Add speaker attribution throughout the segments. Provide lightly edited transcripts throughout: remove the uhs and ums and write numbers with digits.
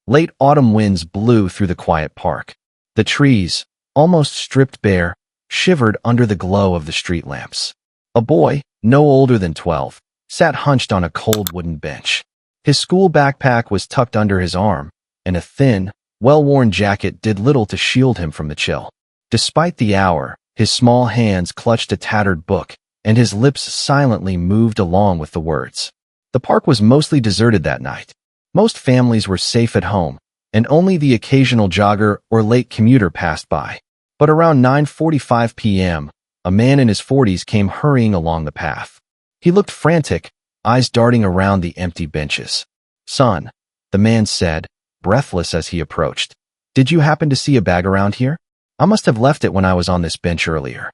Speaker 1: Late autumn winds blew through the quiet park. The trees, almost stripped bare, shivered under the glow of the street lamps. A boy, no older than 12, sat hunched on a cold wooden bench. His school backpack was tucked under his arm, and a thin, well-worn jacket did little to shield him from the chill. Despite the hour, his small hands clutched a tattered book, and his lips silently moved along with the words. The park was mostly deserted that night. Most families were safe at home, and only the occasional jogger or late commuter passed by. But around 9:45 p.m., a man in his 40s came hurrying along the path. He looked frantic, eyes darting around the empty benches. "Son," the man said, breathless as he approached. "Did you happen to see a bag around here? I must have left it when I was on this bench earlier."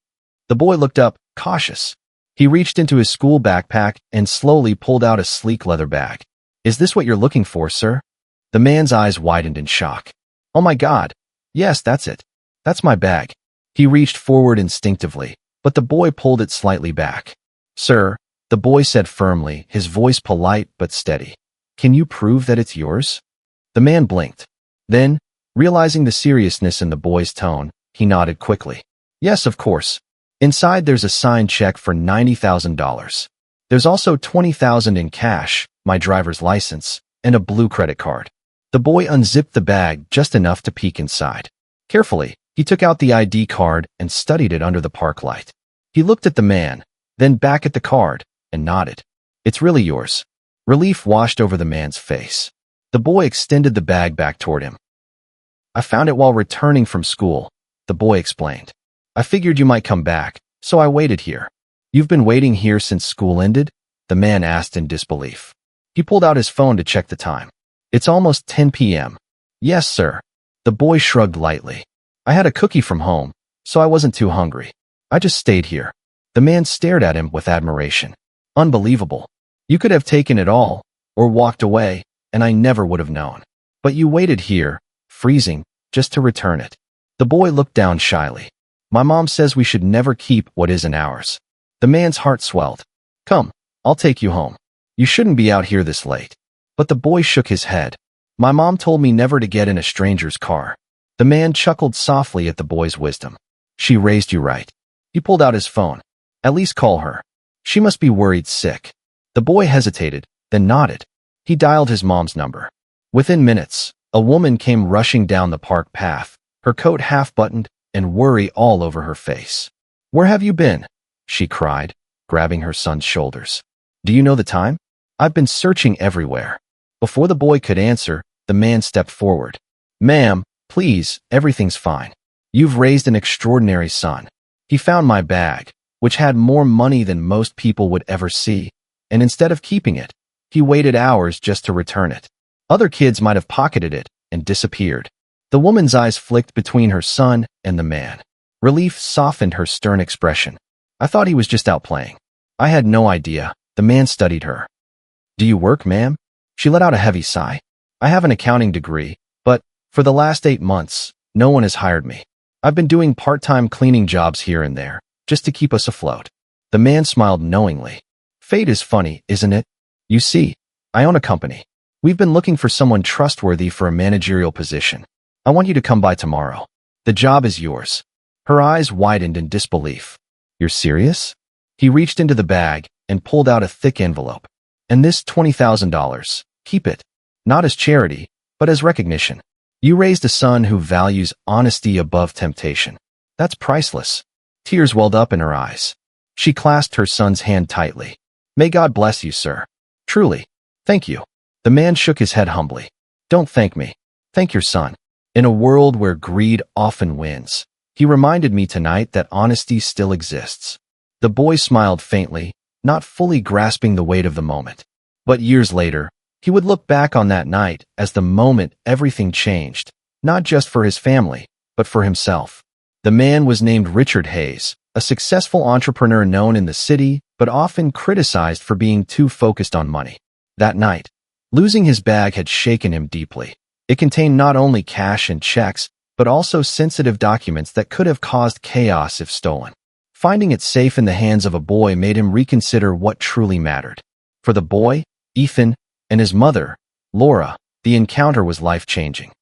Speaker 1: The boy looked up, cautious. He reached into his school backpack and slowly pulled out a sleek leather bag. "Is this what you're looking for, sir?" The man's eyes widened in shock. "Oh my God. Yes, that's it. That's my bag." He reached forward instinctively, but the boy pulled it slightly back. "Sir," the boy said firmly, his voice polite but steady, "can you prove that it's yours?" The man blinked. Then, realizing the seriousness in the boy's tone, he nodded quickly. "Yes, of course. Inside there's a signed check for $90,000. There's also $20,000 in cash, my driver's license, and a blue credit card." The boy unzipped the bag just enough to peek inside. Carefully, he took out the ID card and studied it under the park light. He looked at the man, then back at the card, and nodded. "It's really yours." Relief washed over the man's face. The boy extended the bag back toward him. "I found it while returning from school," the boy explained. "I figured you might come back, so I waited here." "You've been waiting here since school ended?" the man asked in disbelief. He pulled out his phone to check the time. "It's almost 10 p.m. "Yes, sir." The boy shrugged lightly. "I had a cookie from home, so I wasn't too hungry. I just stayed here." The man stared at him with admiration. "Unbelievable. You could have taken it all, or walked away, and I never would have known. But you waited here, freezing, just to return it." The boy looked down shyly. "My mom says we should never keep what isn't ours." The man's heart swelled. "Come, I'll take you home. You shouldn't be out here this late." But the boy shook his head. "My mom told me never to get in a stranger's car." The man chuckled softly at the boy's wisdom. "She raised you right." He pulled out his phone. "At least call her. She must be worried sick." The boy hesitated, then nodded. He dialed his mom's number. Within minutes, a woman came rushing down the park path, her coat half-buttoned and worry all over her face. "Where have you been?" she cried, grabbing her son's shoulders. "Do you know the time? I've been searching everywhere." Before the boy could answer, the man stepped forward. "Ma'am, please, everything's fine. You've raised an extraordinary son. He found my bag, which had more money than most people would ever see, and instead of keeping it, he waited hours just to return it. Other kids might have pocketed it and disappeared." The woman's eyes flicked between her son and the man. Relief softened her stern expression. "I thought he was just out playing. I had no idea." The man studied her. "Do you work, ma'am?" She let out a heavy sigh. "I have an accounting degree, but for the last 8 months, no one has hired me. I've been doing part-time cleaning jobs here and there, just to keep us afloat." The man smiled knowingly. "Fate is funny, isn't it? You see, I own a company. We've been looking for someone trustworthy for a managerial position. I want you to come by tomorrow. The job is yours." Her eyes widened in disbelief. "You're serious?" He reached into the bag and pulled out a thick envelope. "And this $20,000, keep it. Not as charity, but as recognition. You raised a son who values honesty above temptation. That's priceless." Tears welled up in her eyes. She clasped her son's hand tightly. "May God bless you, sir. Truly. Thank you." The man shook his head humbly. "Don't thank me. Thank your son. In a world where greed often wins, he reminded me tonight that honesty still exists." The boy smiled faintly, not fully grasping the weight of the moment. But years later, he would look back on that night as the moment everything changed, not just for his family, but for himself. The man was named Richard Hayes, a successful entrepreneur known in the city, but often criticized for being too focused on money. That night, losing his bag had shaken him deeply. It contained not only cash and checks, but also sensitive documents that could have caused chaos if stolen. Finding it safe in the hands of a boy made him reconsider what truly mattered. For the boy, Ethan, and his mother, Laura, The encounter was life-changing.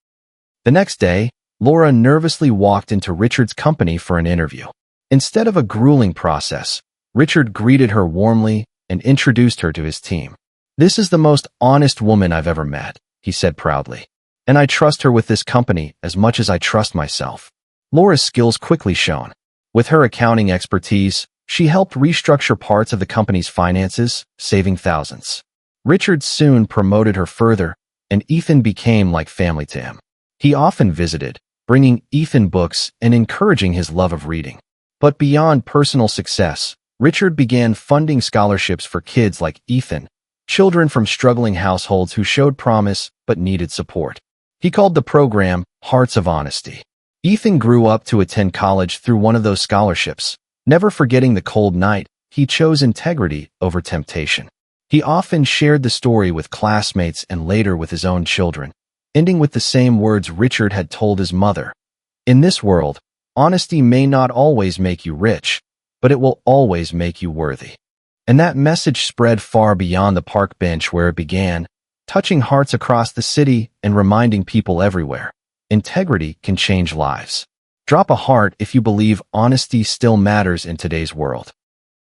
Speaker 1: The next day, Laura nervously walked into Richard's company for an interview. Instead of a grueling process, Richard greeted her warmly and introduced her to his team. "This is the most honest woman I've ever met," he said proudly. "And I trust her with this company as much as I trust myself." Laura's skills quickly shone. With her accounting expertise, she helped restructure parts of the company's finances, saving thousands. Richard soon promoted her further, and Ethan became like family to him. He often visited, bringing Ethan books and encouraging his love of reading. But beyond personal success, Richard began funding scholarships for kids like Ethan, children from struggling households who showed promise but needed support. He called the program Hearts of Honesty. Ethan grew up to attend college through one of those scholarships. Never forgetting the cold night, he chose integrity over temptation. He often shared the story with classmates and later with his own children, ending with the same words Richard had told his mother. "In this world, honesty may not always make you rich, but it will always make you worthy." And that message spread far beyond the park bench where it began, touching hearts across the city and reminding people everywhere. Integrity can change lives. Drop a heart if you believe honesty still matters in today's world.